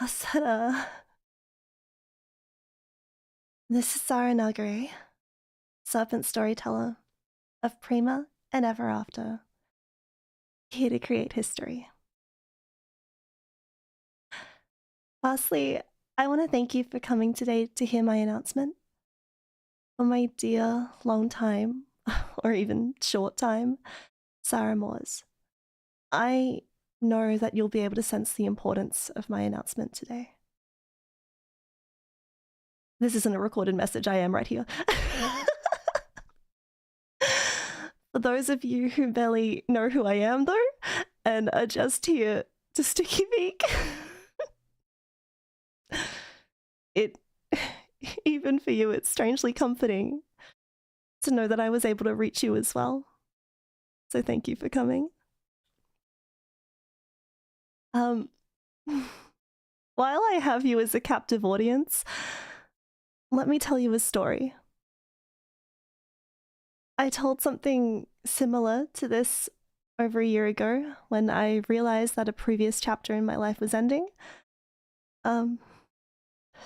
Sara. This is Sara Nagare, serpent storyteller of Prima and ever after, here to create history. Firstly, I want to thank you for coming today to hear my announcement. For my dear long time, or even short time, Sara Moores, I know that you'll be able to sense the importance of my announcement today. This isn't a recorded message, I am right here. For those of you who barely know who I am, though, and are just here to sticky beak, even for you, it's strangely comforting to know that I was able to reach you as well. So thank you for coming. While I have you as a captive audience, let me tell you a story. I told something similar to this over a year ago when I realized that a previous chapter in my life was ending.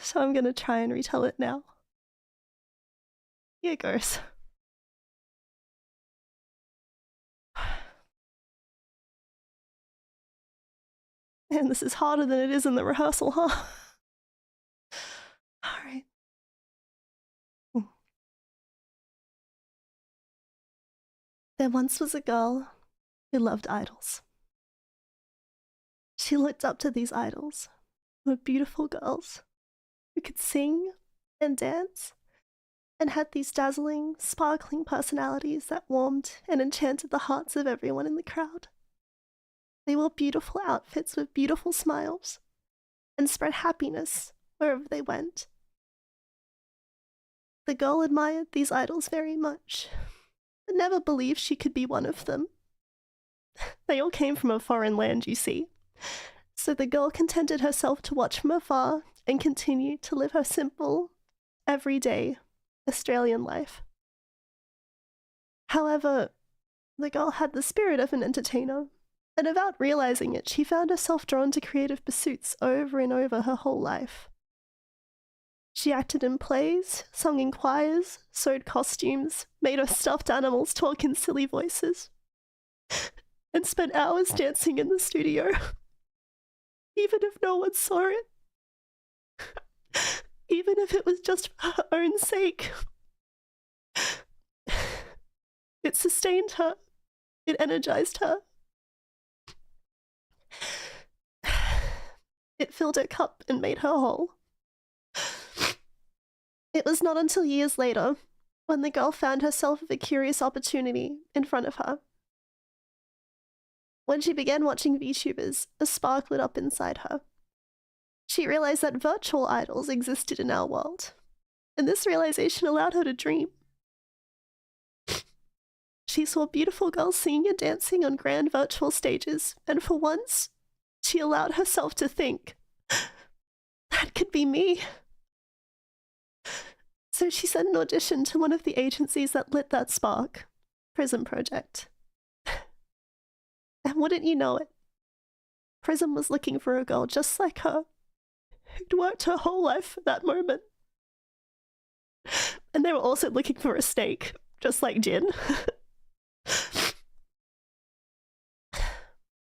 So I'm gonna try and retell it now. Here goes. And this is harder than it is in the rehearsal, huh? Alright. There once was a girl who loved idols. She looked up to these idols, who were beautiful girls who could sing and dance and had these dazzling, sparkling personalities that warmed and enchanted the hearts of everyone in the crowd. They wore beautiful outfits with beautiful smiles and spread happiness wherever they went. The girl admired these idols very much, but never believed she could be one of them. They all came from a foreign land, you see, so the girl contented herself to watch from afar and continue to live her simple, everyday Australian life. However, the girl had the spirit of an entertainer, and without realizing it, she found herself drawn to creative pursuits over and over her whole life. She acted in plays, sung in choirs, sewed costumes, made her stuffed animals talk in silly voices, and spent hours dancing in the studio, even if no one saw it, even if it was just for her own sake. It sustained her, it energized her. It filled her cup and made her whole. It was not until years later when the girl found herself with a curious opportunity in front of her. When she began watching Vtubers, a spark lit up inside her. She realized that virtual idols existed in our world, and this realization allowed her to dream. She saw beautiful girls singing and dancing on grand virtual stages, and for once, she allowed herself to think, that could be me. So she sent an audition to one of the agencies that lit that spark, Prism Project. And wouldn't you know it, Prism was looking for a girl just like her, who'd worked her whole life for that moment. And they were also looking for a snake, just like Jin.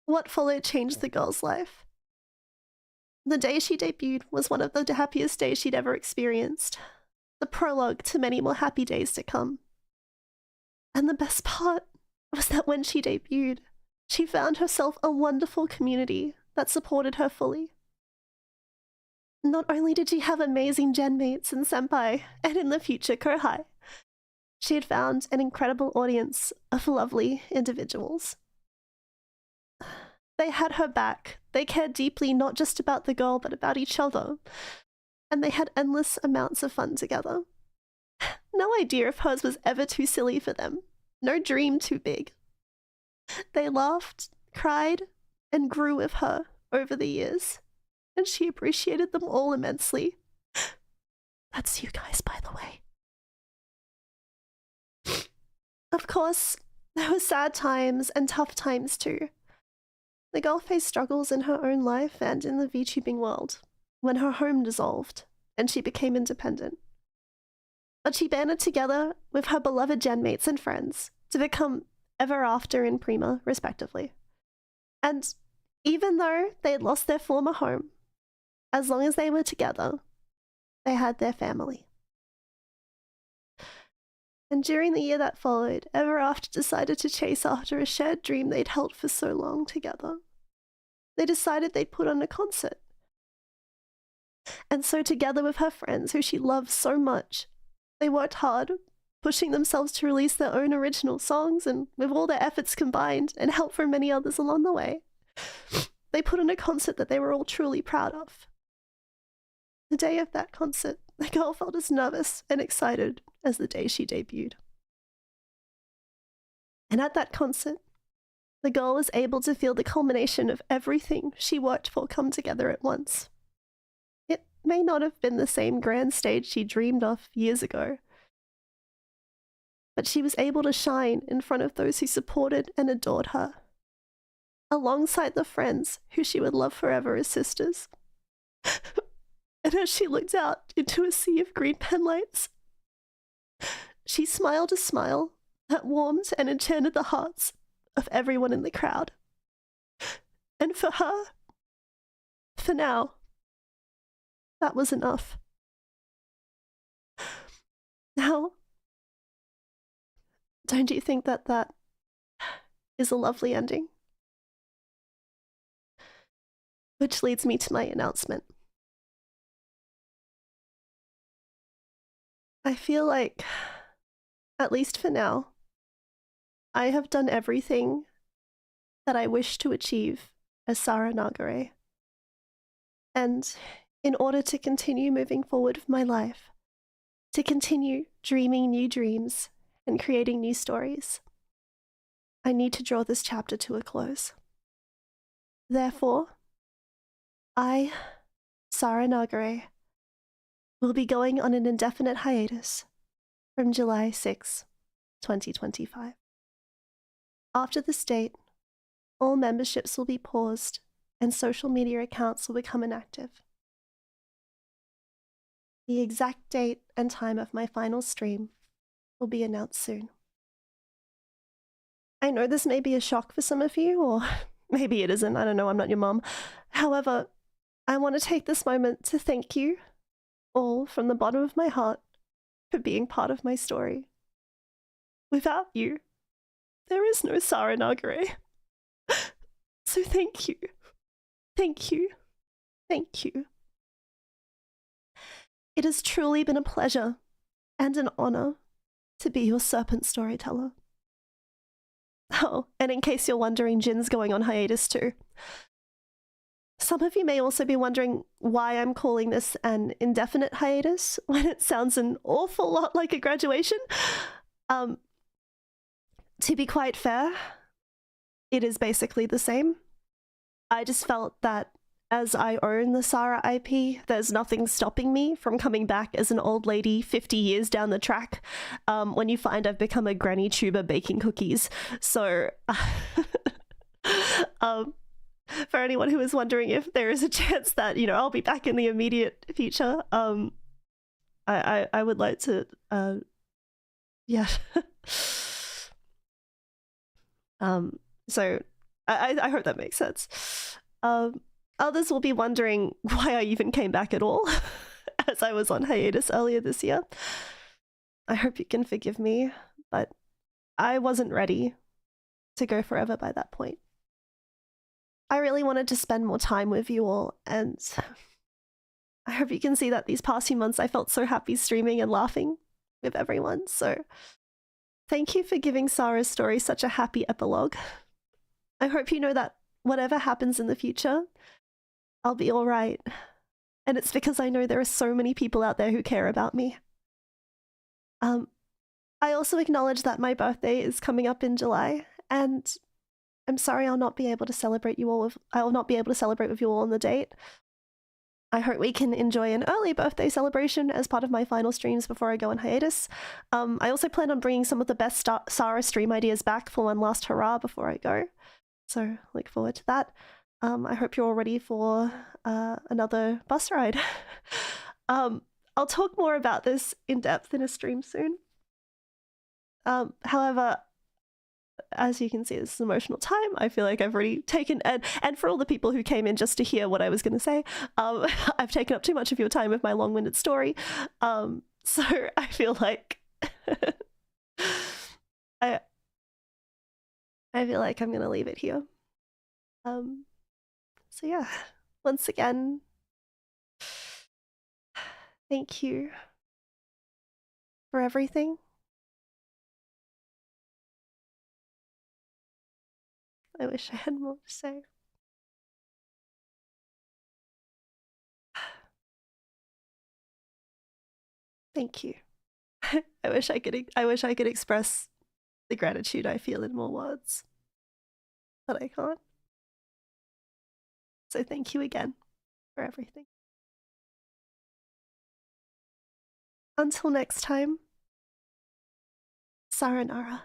What followed changed the girl's life. The day she debuted was one of the happiest days she'd ever experienced, the prologue to many more happy days to come. And the best part was that when she debuted, she found herself a wonderful community that supported her fully. Not only did she have amazing genmates and senpai, and in the future kohai, she had found an incredible audience of lovely individuals. They had her back. They cared deeply not just about the girl, but about each other. And they had endless amounts of fun together. No idea of hers was ever too silly for them. No dream too big. They laughed, cried, and grew with her over the years. And she appreciated them all immensely. That's you guys, by the way. Of course, there were sad times and tough times too. The girl faced struggles in her own life and in the VTubing world, when her home dissolved and she became independent. But she banded together with her beloved genmates and friends to become EverAfter and Prima, respectively. And even though they had lost their former home, as long as they were together, they had their family. And during the year that followed, EverAfter decided to chase after a shared dream they'd held for so long together. They decided they'd put on a concert. And so together with her friends, who she loved so much, they worked hard, pushing themselves to release their own original songs, and with all their efforts combined and help from many others along the way, they put on a concert that they were all truly proud of. The day of that concert, the girl felt as nervous and excited as the day she debuted. And at that concert, the girl was able to feel the culmination of everything she worked for come together at once. It may not have been the same grand stage she dreamed of years ago, but she was able to shine in front of those who supported and adored her, alongside the friends who she would love forever as sisters. And as she looked out into a sea of green penlights, she smiled a smile that warmed and enchanted the hearts of everyone in the crowd. And for her, for now, that was enough. Now, don't you think that that is a lovely ending? Which leads me to my announcement. I feel like, at least for now, I have done everything that I wish to achieve as Sara Nagare. And in order to continue moving forward with my life, to continue dreaming new dreams and creating new stories, I need to draw this chapter to a close. Therefore, I, Sara Nagare, will be going on an indefinite hiatus from July 6, 2025. After this date, all memberships will be paused and social media accounts will become inactive. The exact date and time of my final stream will be announced soon. I know this may be a shock for some of you, or maybe it isn't, I don't know, I'm not your mom. However, I want to take this moment to thank you all from the bottom of my heart for being part of my story. Without you, there is no Sara Nagare. So thank you. Thank you. Thank you. It has truly been a pleasure and an honor to be your serpent storyteller. Oh, and in case you're wondering, Jin's going on hiatus too. Some of you may also be wondering why I'm calling this an indefinite hiatus when it sounds an awful lot like a graduation. To be quite fair, it is basically the same. I just felt that as I own the Sara IP, there's nothing stopping me from coming back as an old lady 50 years down the track when you find I've become a granny tuber baking cookies. So for anyone who is wondering if there is a chance that, you know, I'll be back in the immediate future, I would like to, yeah. So I hope that makes sense. Others will be wondering why I even came back at all, as I was on hiatus earlier this year. I hope you can forgive me, but I wasn't ready to go forever by that point. I really wanted to spend more time with you all, and I hope you can see that these past few months I felt so happy streaming and laughing with everyone, so thank you for giving Sara's story such a happy epilogue. I hope you know that whatever happens in the future, I'll be alright, and it's because I know there are so many people out there who care about me. I also acknowledge that my birthday is coming up in July, and I'm sorry I'll not be able to celebrate you all with, I will not be able to celebrate with you all on the date. I hope we can enjoy an early birthday celebration as part of my final streams before I go on hiatus. I also plan on bringing some of the best Sara stream ideas back for one last hurrah before I go. So look forward to that. I hope you're all ready for another bus ride. I'll talk more about this in depth in a stream soon. However, as you can see, this is emotional time. I feel like I've already taken, and for all the people who came in just to hear what I was going to say, I've taken up too much of your time with my long-winded story. So I feel like I feel like I'm going to leave it here. So yeah, once again, thank you for everything. I wish I had more to say. Thank you. I wish I could express the gratitude I feel in more words, but I can't. So thank you again for everything. Until next time, sayonara.